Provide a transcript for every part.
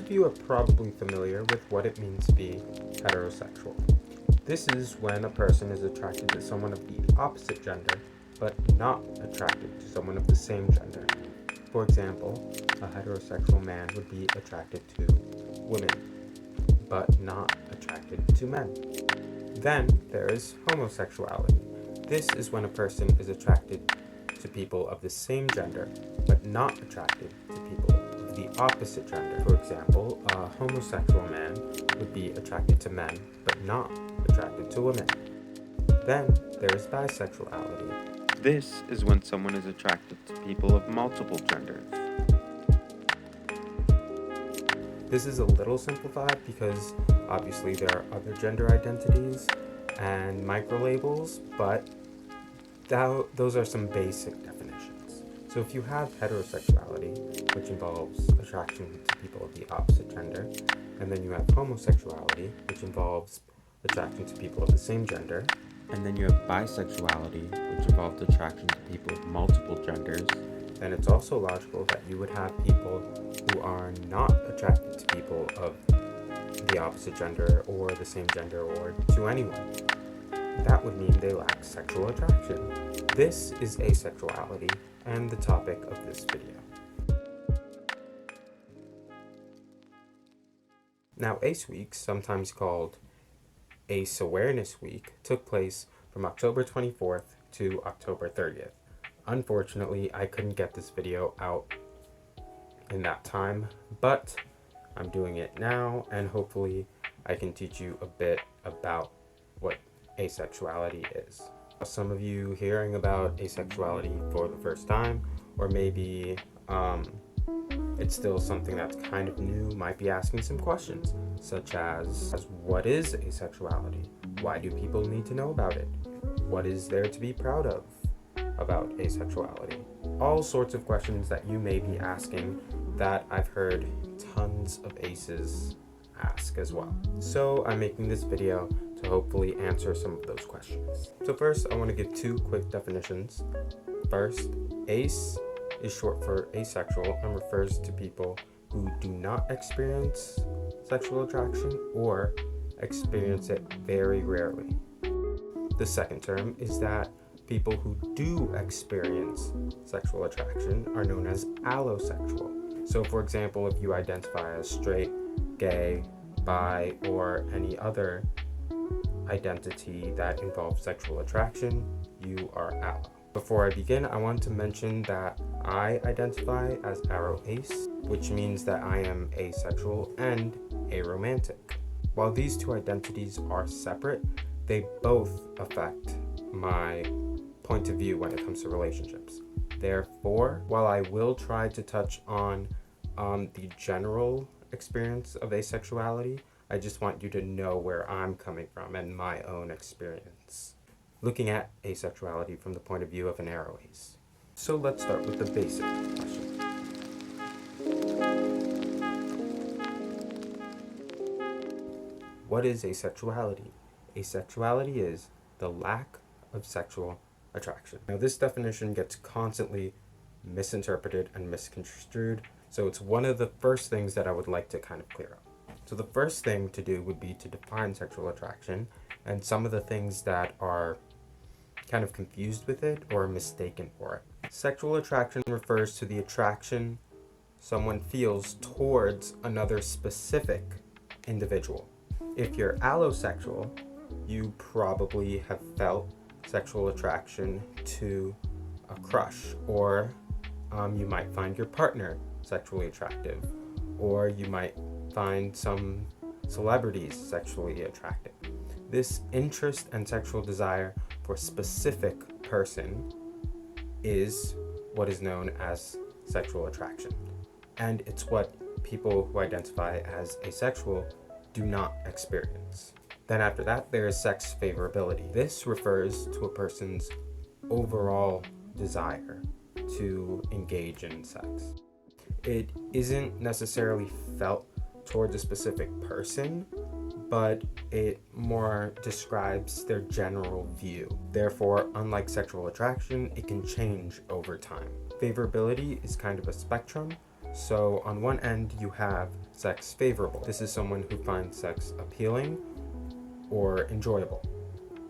of you are probably familiar with what it means to be heterosexual. This is when a person is attracted to someone of the opposite gender, but not attracted to someone of the same gender. For example, a heterosexual man would be attracted to women, but not attracted to men. Then there is homosexuality. This is when a person is attracted to people of the same gender, but not attracted to people of the opposite gender. For example, a homosexual man would be attracted to men, but not attracted to women. Then there is bisexuality. This is when someone is attracted to people of multiple genders. This is a little simplified because obviously there are other gender identities and microlabels, but those are some basic definitions. So if you have heterosexuality, which involves attraction to people of the opposite gender, and then you have homosexuality, which involves attraction to people of the same gender, And then you have bisexuality, which involves attraction to people of multiple genders. then it's also logical that you would have people who are not attracted to people of the opposite gender or the same gender or to anyone. That would mean they lack sexual attraction. This is asexuality and the topic of this video. Now, Ace Week, sometimes called Ace Awareness Week, took place from October 24th to October 30th. Unfortunately, I couldn't get this video out in that time, but I'm doing it now, and hopefully I can teach you a bit about what asexuality is. Some of you hearing about asexuality for the first time, or maybe it's still something that's kind of new, might be asking some questions, such as what is asexuality? Why do people need to know about it? What is there to be proud of about asexuality? All sorts of questions that you may be asking that I've heard tons of aces ask as well. So I'm making this video to hopefully answer some of those questions. So first, I want to give two quick definitions. First, ace is short for asexual and refers to people who do not experience sexual attraction or experience it very rarely. The second term is that people who do experience sexual attraction are known as allosexual. So for example, if you identify as straight, gay, bi, or any other identity that involves sexual attraction, you are allo. Before I begin, I want to mention that I identify as aro-ace, which means that I am asexual and aromantic. While these two identities are separate, they both affect my point of view when it comes to relationships. Therefore, while I will try to touch on the general experience of asexuality, I just want you to know where I'm coming from and my own experience, looking at asexuality from the point of view of an aro-ace. So let's start with the basic question. What is asexuality? Asexuality is the lack of sexual attraction. Now, this definition gets constantly misinterpreted and misconstrued, so it's one of the first things that I would like to kind of clear up. So the first thing to do would be to define sexual attraction and some of the things that are kind of confused with it or mistaken for it. Sexual attraction refers to the attraction someone feels towards another specific individual. If you're allosexual, you probably have felt sexual attraction to a crush, or you might find your partner sexually attractive, or you might find some celebrities sexually attractive. This interest and sexual desire for a specific person is what is known as sexual attraction. And it's what people who identify as asexual do not experience. Then after that, there is sex favorability. This refers to a person's overall desire to engage in sex. It isn't necessarily felt towards a specific person, but it more describes their general view. Therefore, unlike sexual attraction, it can change over time. Favorability is kind of a spectrum. So on one end, you have sex favorable. This is someone who finds sex appealing or enjoyable.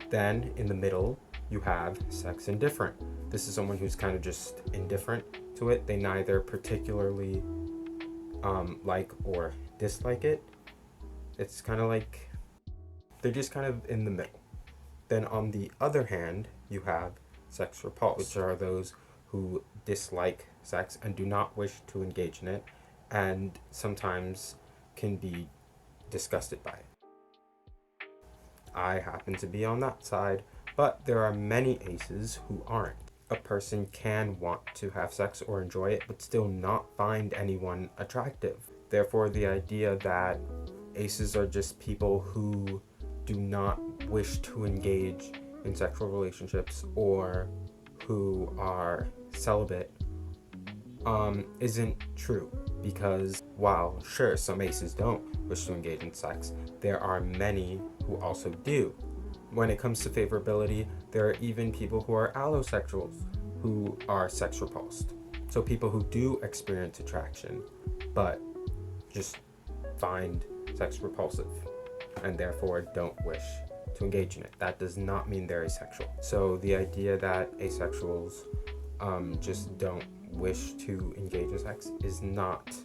Then in the middle, you have sex indifferent. This is someone who's kind of just indifferent to it. They neither particularly like or dislike it. It's kind of like they're just kind of in the middle. Then on the other hand, you have sex repulsed, which are those who dislike sex and do not wish to engage in it, and sometimes can be disgusted by it. I happen to be on that side, but there are many aces who aren't. A person can want to have sex or enjoy it, but still not find anyone attractive. Therefore, the idea that aces are just people who do not wish to engage in sexual relationships or who are celibate isn't true, because while sure some aces don't wish to engage in sex, there are many who also do. When it comes to favorability, there are even people who are allosexuals who are sex repulsed. So people who do experience attraction but just find sex repulsive and therefore don't wish to engage in it. That does not mean they're asexual. So the idea that asexuals just don't wish to engage in sex is not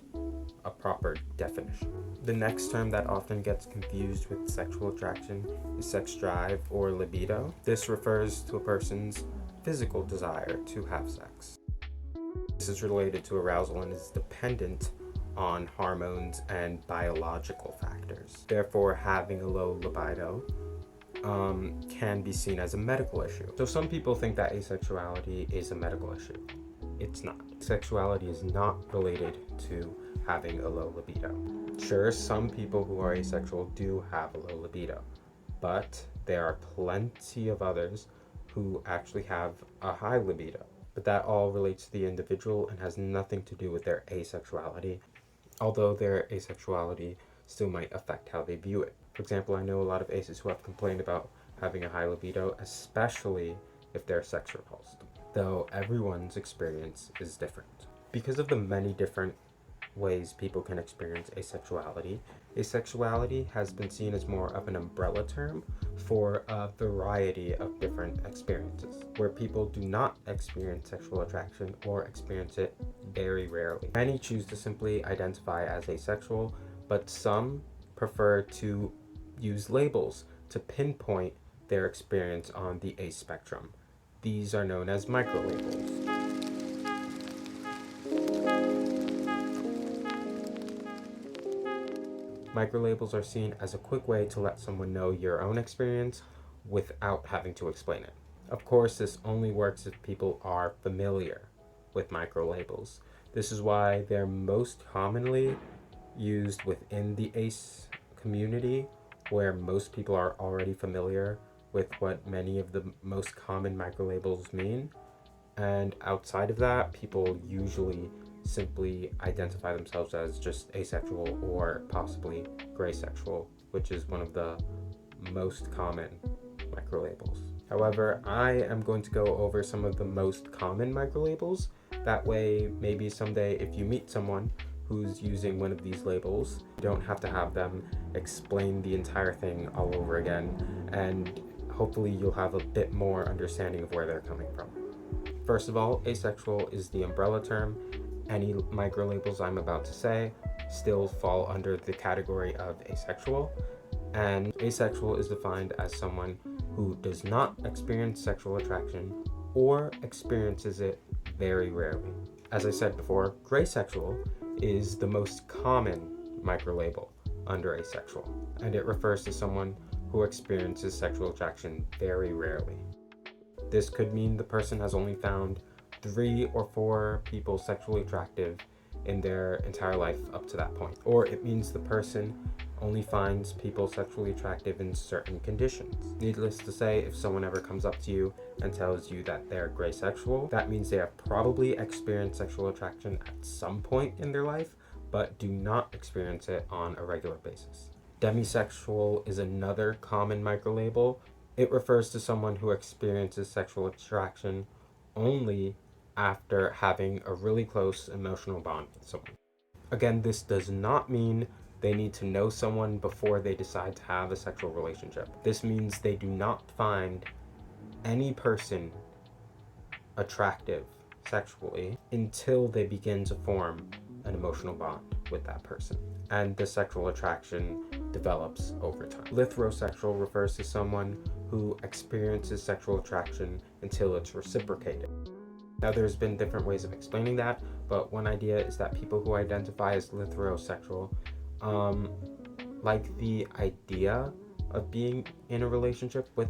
a proper definition. The next term that often gets confused with sexual attraction is sex drive or libido. This refers to a person's physical desire to have sex. This is related to arousal and is dependent on hormones and biological factors. Therefore, having a low libido can be seen as a medical issue. So some people think that asexuality is a medical issue. It's not. Sexuality is not related to having a low libido. Sure, some people who are asexual do have a low libido, but there are plenty of others who actually have a high libido. But that all relates to the individual and has nothing to do with their asexuality, although their asexuality still might affect how they view it. For example, I know a lot of aces who have complained about having a high libido, especially if they're sex repulsed, though everyone's experience is different. Because of the many different ways people can experience asexuality, asexuality has been seen as more of an umbrella term for a variety of different experiences, where people do not experience sexual attraction or experience it very rarely. Many choose to simply identify as asexual, but some prefer to use labels to pinpoint their experience on the ace spectrum. These are known as microlabels. Microlabels are seen as a quick way to let someone know your own experience without having to explain it. Of course, this only works if people are familiar with microlabels. This is why they're most commonly used within the ACE community, where most people are already familiar with what many of the most common microlabels mean. And outside of that, people usually simply identify themselves as just asexual or possibly gray sexual, which is one of the most common microlabels. However, I am going to go over some of the most common microlabels. That way, maybe someday if you meet someone who's using one of these labels, you don't have to have them explain the entire thing all over again, and hopefully you'll have a bit more understanding of where they're coming from. First of all, asexual is the umbrella term. Any microlabels I'm about to say still fall under the category of asexual, and asexual is defined as someone who does not experience sexual attraction or experiences it very rarely. As I said before, gray sexual is the most common microlabel under asexual, and it refers to someone who experiences sexual attraction very rarely. This could mean the person has only found 3 or 4 people sexually attractive in their entire life up to that point. Or it means the person only finds people sexually attractive in certain conditions. Needless to say, if someone ever comes up to you and tells you that they're gray sexual, that means they have probably experienced sexual attraction at some point in their life, but do not experience it on a regular basis. Demisexual is another common microlabel. It refers to someone who experiences sexual attraction only after having a really close emotional bond with someone. Again, this does not mean They need to know someone before they decide to have a sexual relationship. This means they do not find any person attractive sexually until they begin to form an emotional bond with that person, and the sexual attraction develops over time. Lithrosexual refers to someone who experiences sexual attraction until it's reciprocated. Now, there's been different ways of explaining that, but one idea is that people who identify as lithrosexual like the idea of being in a relationship with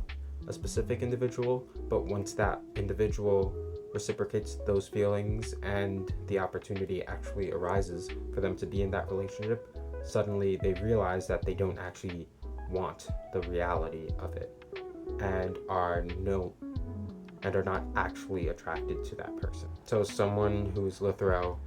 a specific individual, but once that individual reciprocates those feelings and the opportunity actually arises for them to be in that relationship, suddenly they realize that they don't actually want the reality of it and are not actually attracted to that person. So someone who's lithro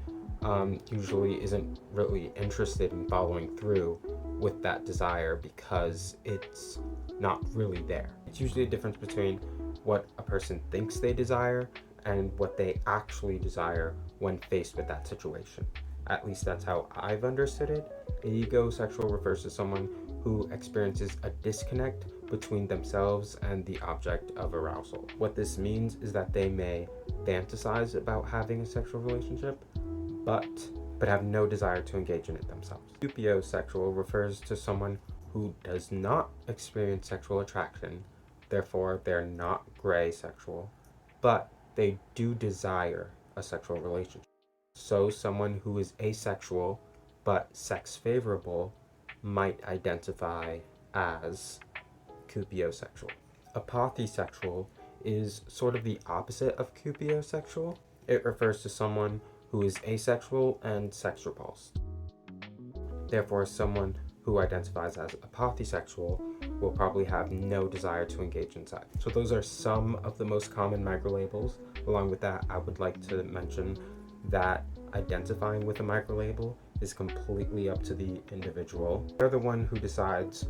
usually isn't really interested in following through with that desire because it's not really there. It's usually a difference between what a person thinks they desire and what they actually desire when faced with that situation. At least that's how I've understood it. Egosexual refers to someone who experiences a disconnect between themselves and the object of arousal. What this means is that they may fantasize about having a sexual relationship, but have no desire to engage in it themselves. Cupiosexual refers to someone who does not experience sexual attraction, therefore they're not gray sexual, but they do desire a sexual relationship. So someone who is asexual but sex favorable might identify as cupiosexual. Apothesexual is sort of the opposite of cupiosexual. It refers to someone who is asexual and sex repulsed. Therefore, someone who identifies as apothesexual will probably have no desire to engage in sex. So those are some of the most common microlabels. Along with that, I would like to mention that identifying with a microlabel is completely up to the individual. They're the one who decides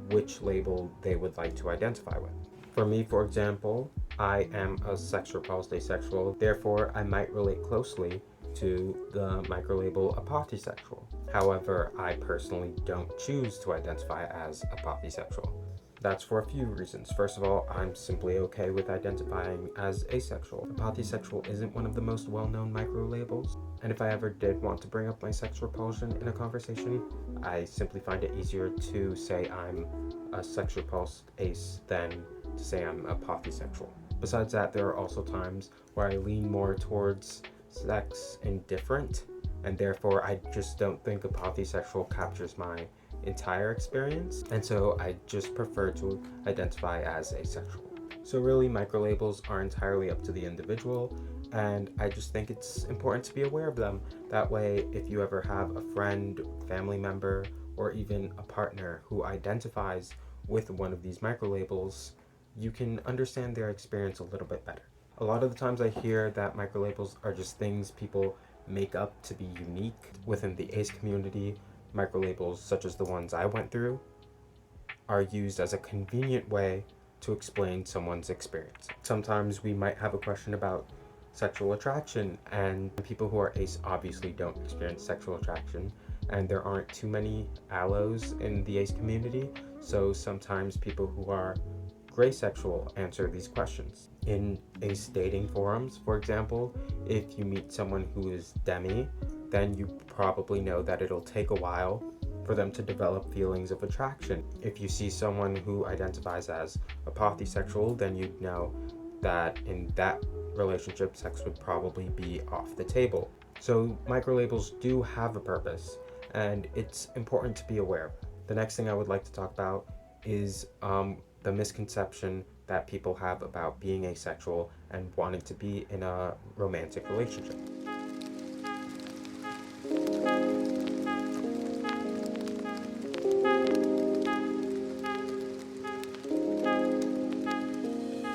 which label they would like to identify with. For me, for example, I am a sex repulsed asexual, therefore I might relate closely to the microlabel apothesexual. However, I personally don't choose to identify as apothesexual. That's for a few reasons. First of all, I'm simply okay with identifying as asexual. Apothesexual isn't one of the most well-known microlabels, and if I ever did want to bring up my sex repulsion in a conversation, I simply find it easier to say I'm a sex repulsed ace than to say I'm apothesexual. Besides that, there are also times where I lean more towards sex indifferent, and therefore I just don't think apothesexual captures my entire experience, and so I just prefer to identify as asexual. So really, microlabels are entirely up to the individual, and I just think it's important to be aware of them. That way, if you ever have a friend, family member, or even a partner who identifies with one of these microlabels, you can understand their experience a little bit better. A lot of the times I hear that microlabels are just things people make up to be unique within the ace community. Microlabels, such as the ones I went through, are used as a convenient way to explain someone's experience. Sometimes we might have a question about sexual attraction, and people who are ace obviously don't experience sexual attraction, and there aren't too many allos in the ace community, so sometimes people who are gray sexual answer these questions. In ace dating forums, for example, if you meet someone who is demi, then you probably know that it'll take a while for them to develop feelings of attraction. If you see someone who identifies as apothesexual, then you'd know that in that relationship, sex would probably be off the table. So microlabels do have a purpose, and it's important to be aware. The next thing I would like to talk about is the misconception that people have about being asexual and wanting to be in a romantic relationship.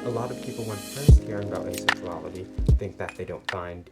A lot of people, when first hearing about asexuality, think that they don't find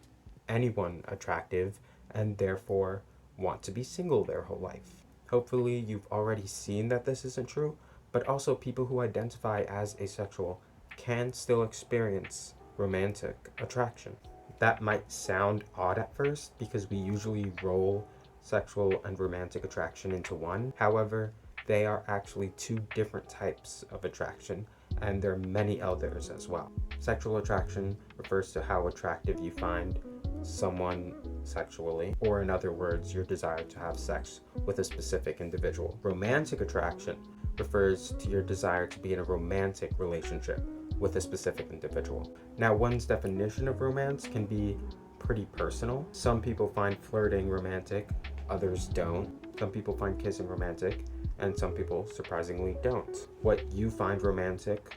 anyone attractive and therefore want to be single their whole life. Hopefully, you've already seen that this isn't true, but also people who identify as asexual can still experience romantic attraction. That might sound odd at first because we usually roll sexual and romantic attraction into one. However, they are actually two different types of attraction, and there are many others as well. Sexual attraction refers to how attractive you find someone sexually, or in other words, your desire to have sex with a specific individual. Romantic attraction refers to your desire to be in a romantic relationship with a specific individual. Now, one's definition of romance can be pretty personal. Some people find flirting romantic, others don't. Some people find kissing romantic, and some people surprisingly don't. What you find romantic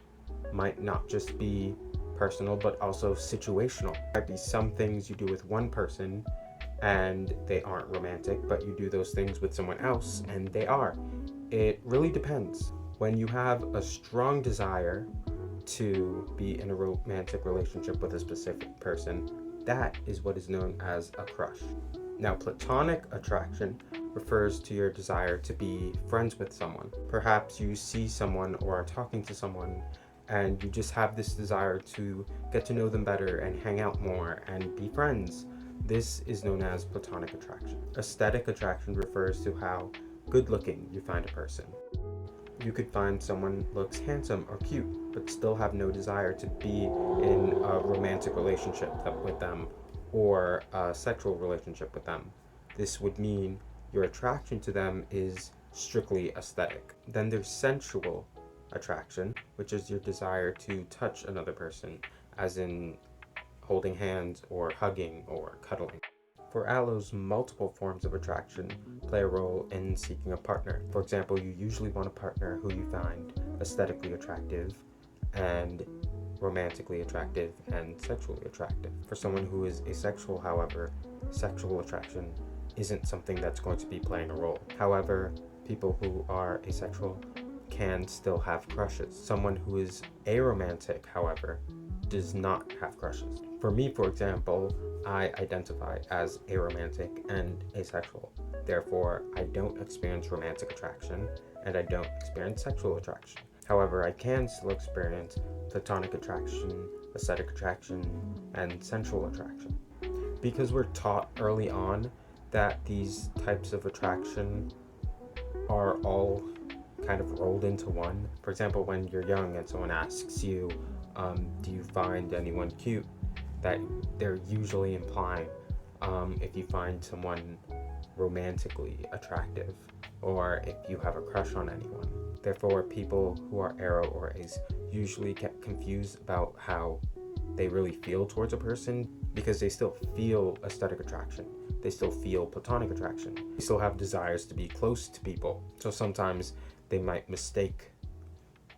might not just be personal, but also situational. There might be some things you do with one person and they aren't romantic, but you do those things with someone else and they are. It really depends. When you have a strong desire to be in a romantic relationship with a specific person, that is what is known as a crush. Now, platonic attraction refers to your desire to be friends with someone. Perhaps you see someone or are talking to someone and you just have this desire to get to know them better and hang out more and be friends. This is known as platonic attraction. Aesthetic attraction refers to how good looking you find a person. You could find someone looks handsome or cute, but still have no desire to be in a romantic relationship with them or a sexual relationship with them. This would mean your attraction to them is strictly aesthetic. Then there's sensual attraction, which is your desire to touch another person, as in holding hands or hugging or cuddling. For allos, multiple forms of attraction play a role in seeking a partner. For example, you usually want a partner who you find aesthetically attractive and romantically attractive and sexually attractive. For someone who is asexual, however, sexual attraction isn't something that's going to be playing a role. However, people who are asexual can still have crushes. Someone who is aromantic, however, does not have crushes. For me, for example, I identify as aromantic and asexual. Therefore, I don't experience romantic attraction and I don't experience sexual attraction. However, I can still experience platonic attraction, aesthetic attraction, and sensual attraction. Because we're taught early on that these types of attraction are all kind of rolled into one. For example, when you're young and someone asks you, do you find anyone cute? That they're usually implying if you find someone romantically attractive or if you have a crush on anyone. Therefore, people who are aro or ace usually get confused about how they really feel towards a person because they still feel aesthetic attraction. They still feel platonic attraction. They still have desires to be close to people. So sometimes they might mistake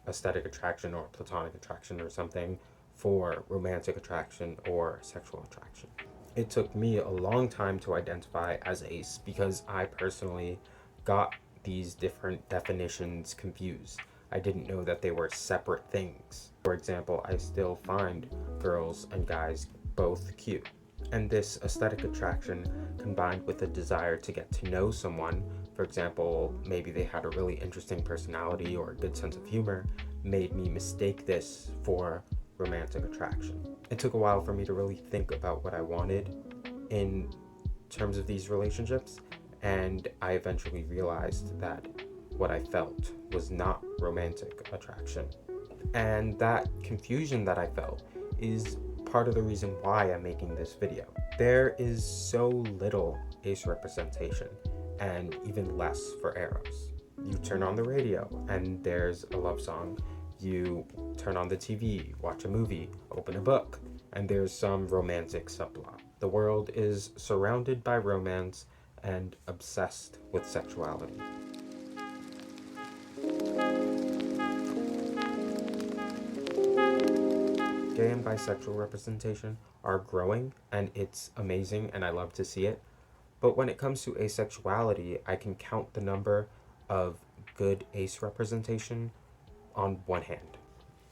aesthetic attraction or platonic attraction or something for romantic attraction or sexual attraction. It took me a long time to identify as ace because I personally got these different definitions confused. I didn't know that they were separate things. For example, I still find girls and guys both cute. And this aesthetic attraction combined with a desire to get to know someone, for example, maybe they had a really interesting personality or a good sense of humor, made me mistake this for romantic attraction. It took a while for me to really think about what I wanted in terms of these relationships, and I eventually realized that what I felt was not romantic attraction. And that confusion that I felt is part of the reason why I'm making this video. There is so little ace representation, and even less for aros. You turn on the radio and there's a love song. You turn on the TV, watch a movie, open a book, and there's some romantic subplot. The world is surrounded by romance and obsessed with sexuality. Gay and bisexual representation are growing, and it's amazing, and I love to see it. But when it comes to asexuality, I can count the number of good ace representation on one hand.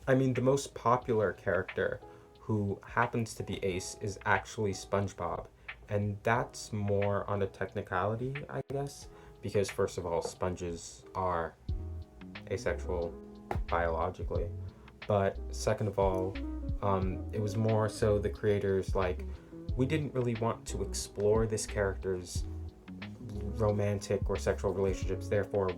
I mean, the most popular character who happens to be ace is actually SpongeBob, and that's more on a technicality, I guess, because first of all, sponges are asexual biologically, but second of all, it was more so the creators, like, we didn't really want to explore this character's romantic or sexual relationships, therefore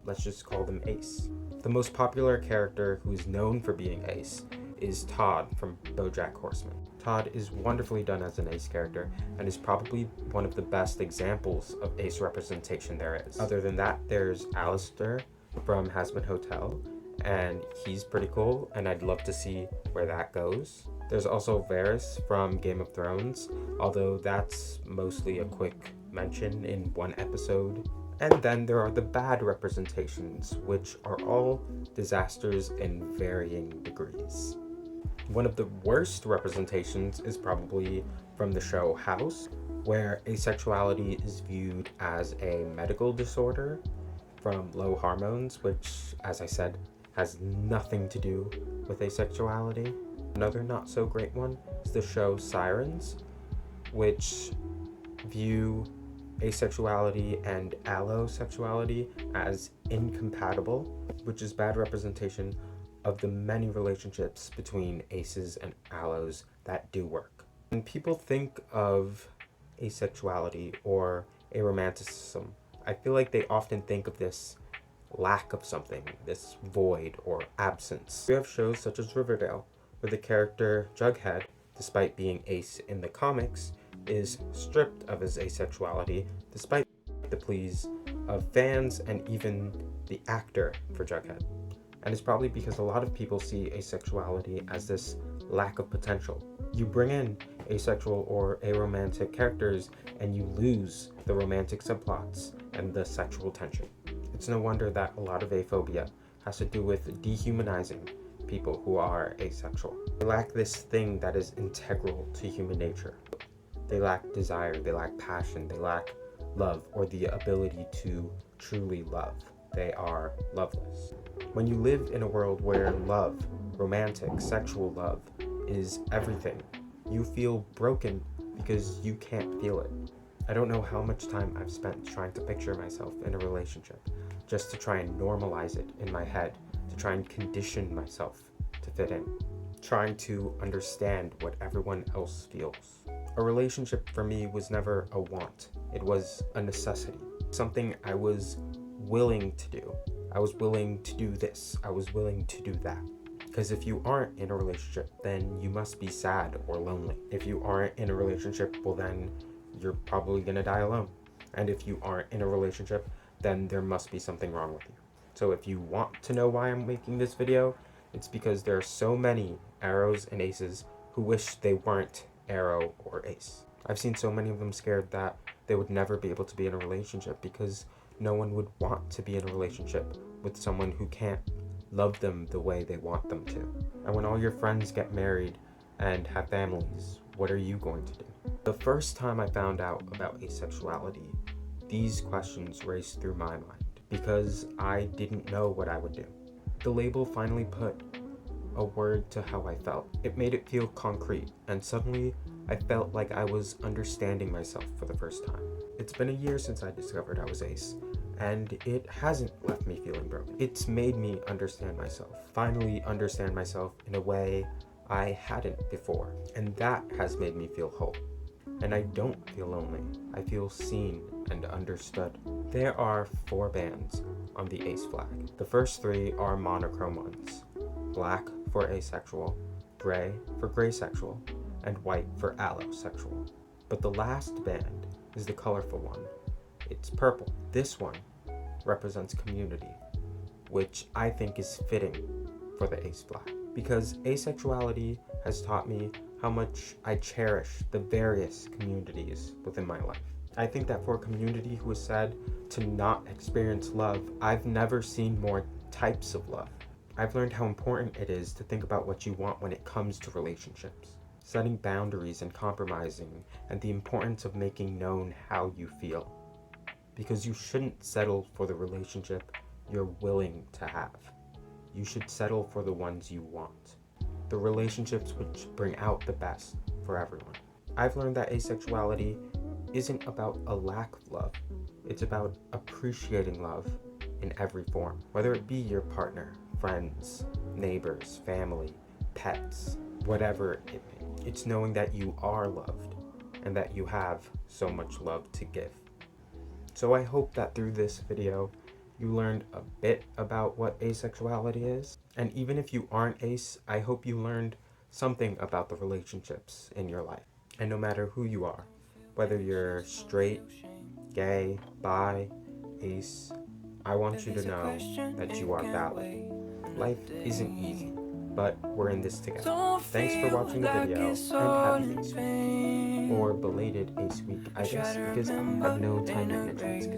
let's just call them ace. The most popular character who's known for being ace is Todd from BoJack Horseman. Todd is wonderfully done as an ace character and is probably one of the best examples of ace representation there is. Other than that, there's Alistair from Hazbin Hotel, and he's pretty cool, and I'd love to see where that goes. There's also Varys from Game of Thrones, although that's mostly a quick mention in one episode. And then there are the bad representations, which are all disasters in varying degrees. One of the worst representations is probably from the show House, where asexuality is viewed as a medical disorder from low hormones, which, as I said, has nothing to do with asexuality. Another not so great one is the show Sirens, which view asexuality and allosexuality as incompatible, which is bad representation of the many relationships between aces and allos that do work. When people think of asexuality or aromanticism, I feel like they often think of this lack of something, this void or absence. We have shows such as Riverdale, where the character Jughead, despite being ace in the comics, is stripped of his asexuality despite the pleas of fans and even the actor for Jughead. And it's probably because a lot of people see asexuality as this lack of potential. You bring in asexual or aromantic characters and you lose the romantic subplots and the sexual tension. It's no wonder that a lot of aphobia has to do with dehumanizing people who are asexual. They lack this thing that is integral to human nature. They lack desire, they lack passion, they lack love or the ability to truly love. They are loveless. When you live in a world where love, romantic, sexual love, is everything, you feel broken because you can't feel it. I don't know how much time I've spent trying to picture myself in a relationship, just to try and normalize it in my head, to try and condition myself to fit in, trying to understand what everyone else feels. A relationship for me was never a want, it was a necessity, something I was willing to do. I was willing to do this, I was willing to do that. Because if you aren't in a relationship, then you must be sad or lonely. If you aren't in a relationship, well then you're probably gonna die alone. And if you aren't in a relationship, then there must be something wrong with you. So if you want to know why I'm making this video, it's because there are so many arrows and aces who wish they weren't arrow or ace. I've seen so many of them scared that they would never be able to be in a relationship because no one would want to be in a relationship with someone who can't love them the way they want them to. And when all your friends get married and have families, what are you going to do? The first time I found out about asexuality, these questions raced through my mind because I didn't know what I would do. The label finally put a word to how I felt. It made it feel concrete, and suddenly I felt like I was understanding myself for the first time. It's been a year since I discovered I was ace, and it hasn't left me feeling broken. It's made me understand myself, finally understand myself in a way I hadn't before, and that has made me feel whole. And I don't feel lonely. I feel seen and understood. There are 4 bands on the ace flag. The first 3 are monochrome ones: black for asexual, gray for graysexual, and white for allosexual. But the last band is the colorful one. It's purple. This one represents community, which I think is fitting for the ace flag, because asexuality has taught me how much I cherish the various communities within my life. I think that for a community who is said to not experience love, I've never seen more types of love. I've learned how important it is to think about what you want when it comes to relationships, setting boundaries and compromising, and the importance of making known how you feel. Because you shouldn't settle for the relationship you're willing to have. You should settle for the ones you want. The relationships which bring out the best for everyone. I've learned that asexuality isn't about a lack of love. It's about appreciating love in every form. Whether it be your partner, friends, neighbors, family, pets, whatever it may. It's knowing that you are loved and that you have so much love to give. So I hope that through this video, you learned a bit about what asexuality is. And even if you aren't ace, I hope you learned something about the relationships in your life. And no matter who you are, whether you're straight, gay, bi, ace, I want you to know that you are valid. Life isn't easy, but we're in this together. Thanks for watching the video, and happy Ace Week. Or belated Ace Week, I guess, because I have no time management skills.